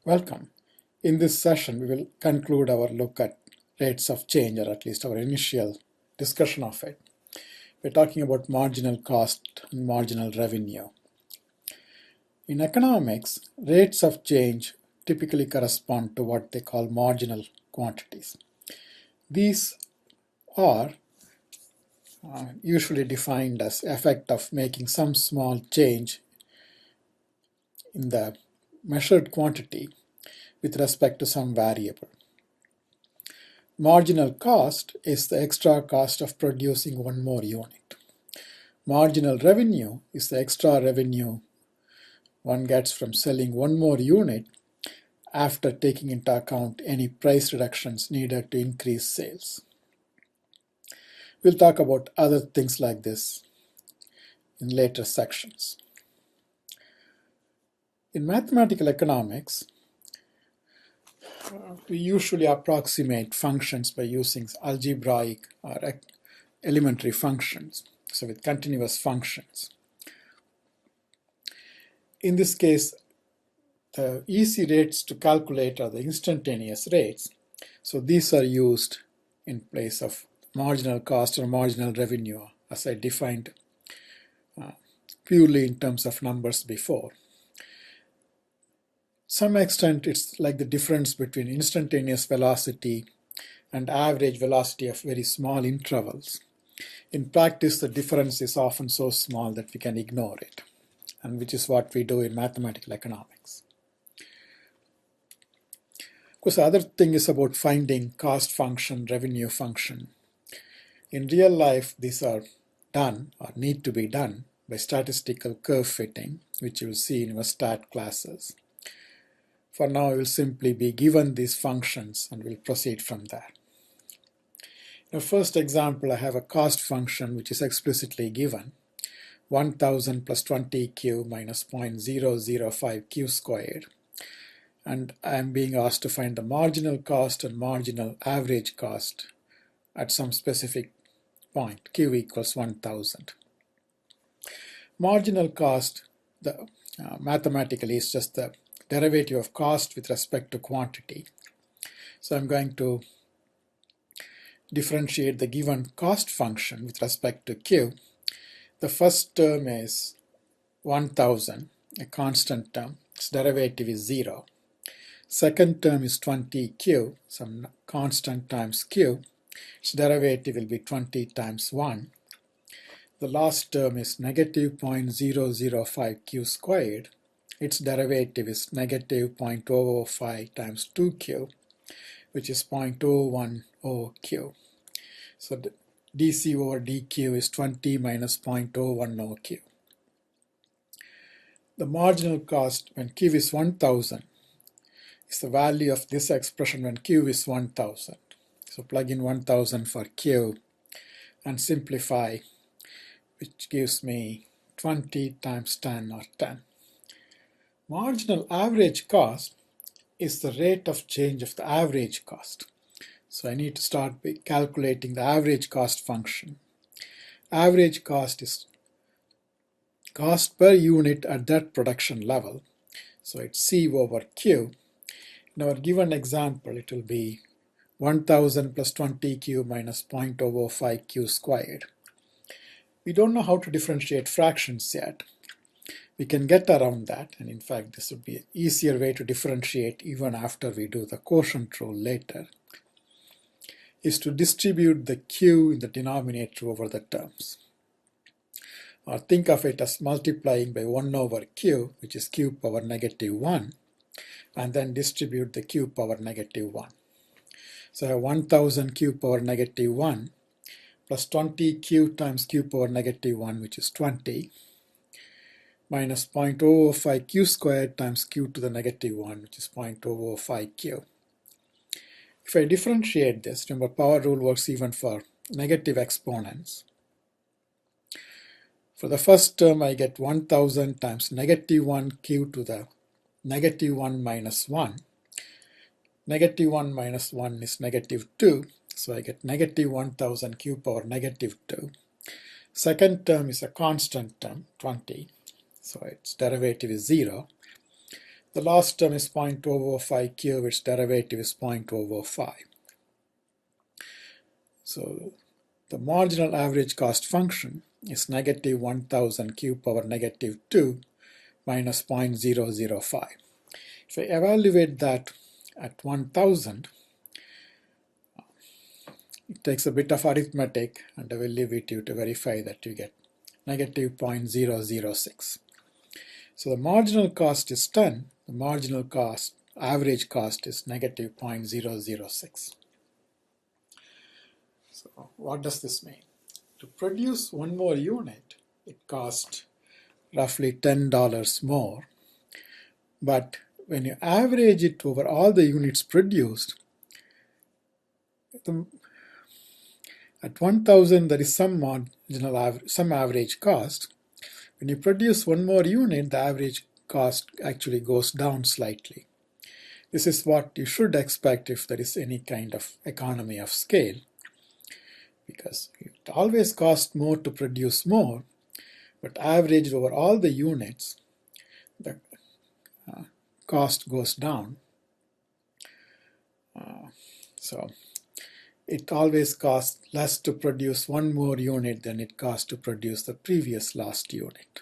Welcome. In this session, we will conclude our look at rates of change, or at least our initial discussion of it. We're talking about marginal cost and marginal revenue. In economics, rates of change typically correspond to what they call marginal quantities. These are usually defined as effect of making some small change in the measured quantity with respect to some variable. Marginal cost is the extra cost of producing one more unit. Marginal revenue is the extra revenue one gets from selling one more unit after taking into account any price reductions needed to increase sales. We'll talk about other things like this in later sections. In mathematical economics, we usually approximate functions by using algebraic or elementary functions, so with continuous functions. In this case, the easy rates to calculate are the instantaneous rates, so these are used in place of marginal cost or marginal revenue as I defined purely in terms of numbers before. Some extent it's like the difference between instantaneous velocity and average velocity of very small intervals. In practice, the difference is often so small that we can ignore it, and which is what we do in mathematical economics. Of course, the other thing is about finding cost function, revenue function. In real life, these are done or need to be done by statistical curve fitting, which you will see in your stat classes. For now, we will simply be given these functions and we'll proceed from there. In the first example, I have a cost function which is explicitly given, 1000 plus 20q minus 0.005q squared. And I am being asked to find the marginal cost and marginal average cost at some specific point, q equals 1000. Marginal cost, mathematically, is just the derivative of cost with respect to quantity. So I'm going to differentiate the given cost function with respect to q. The first term is 1000, a constant term. Its derivative is 0. Second term is 20q, some constant times q. Its derivative will be 20 times 1. The last term is negative 0.005q squared. Its derivative is negative 0.005 times 2q, which is 0.010q. So the dc over dq is 20 minus 0.010q. The marginal cost when q is 1000 is the value of this expression when q is 1000. So plug in 1000 for q and simplify, which gives me 20 times 10 or 10. Marginal average cost is the rate of change of the average cost. So I need to start by calculating the average cost function. Average cost is cost per unit at that production level. So it's C over Q. In our given example, it will be 1000 plus 20Q minus 0.005Q squared. We don't know how to differentiate fractions yet. We can get around that, and in fact this would be an easier way to differentiate even after we do the quotient rule later, is to distribute the q in the denominator over the terms. Or think of it as multiplying by 1 over q, which is q power negative 1, and then distribute the q power negative 1. So I have 1000 q power negative 1 plus 20q times q power negative 1, which is 20, minus 0.005q squared times q to the negative 1, which is 0.005q. If I differentiate this, remember power rule works even for negative exponents. For the first term, I get 1000 times negative 1q to the negative 1 minus 1. Negative 1 minus 1 is negative 2, so I get negative 1000 q power negative 2. Second term is a constant term, 20. So its derivative is 0. The last term is 0.005q, its derivative is 0.005. So the marginal average cost function is negative 1000 q power negative 2 minus 0.005. If I evaluate that at 1000, it takes a bit of arithmetic, and I will leave it to you to verify that you get negative 0.006. So the marginal cost is 10, the marginal cost, average cost is negative 0.006. So what does this mean? To produce one more unit, it costs roughly $10 more, but when you average it over all the units produced, at 1000 there is some marginal some average cost. When you produce one more unit, the average cost actually goes down slightly. This is what you should expect if there is any kind of economy of scale, because it always costs more to produce more, but averaged over all the units, the cost goes down. So it always costs less to produce one more unit than it costs to produce the previous last unit.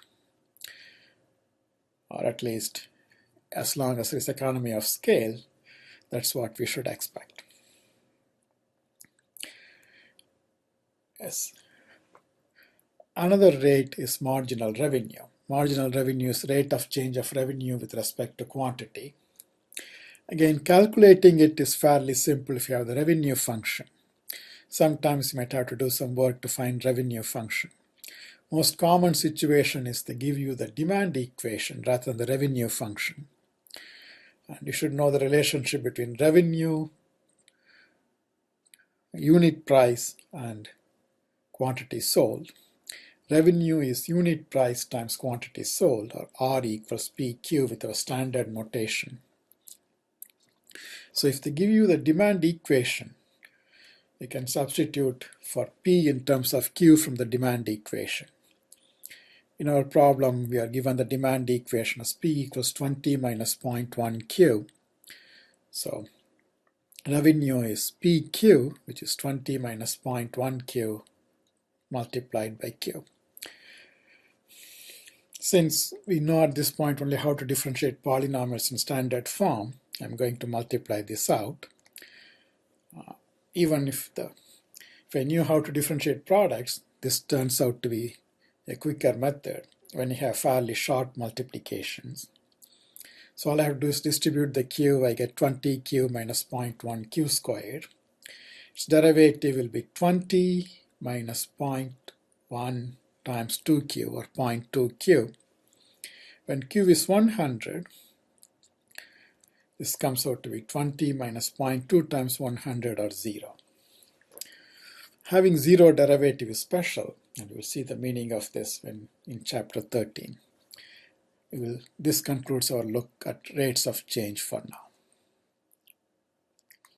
Or at least, as long as there is economy of scale, that's what we should expect. Yes. Another rate is marginal revenue. Marginal revenue is rate of change of revenue with respect to quantity. Again, calculating it is fairly simple if you have the revenue function. Sometimes you might have to do some work to find revenue function. Most common situation is they give you the demand equation rather than the revenue function. And you should know the relationship between revenue, unit price, and quantity sold. Revenue is unit price times quantity sold, or R equals PQ with our standard notation. So if they give you the demand equation, you can substitute for P in terms of Q from the demand equation. In our problem, we are given the demand equation as P equals 20 minus 0.1 Q. So revenue is PQ, which is 20 minus 0.1 Q multiplied by Q. Since we know at this point only how to differentiate polynomials in standard form, I'm going to multiply this out. Even if I knew how to differentiate products, this turns out to be a quicker method when you have fairly short multiplications. So all I have to do is distribute the Q. I get 20Q minus 0.1 Q squared. Its derivative will be 20 minus 0.1 times 2Q, or 0.2Q. When Q is 100, this comes out to be 20 minus 0.2 times 100, or 0. Having zero derivative is special, and we'll see the meaning of this in chapter 13. This concludes our look at rates of change for now.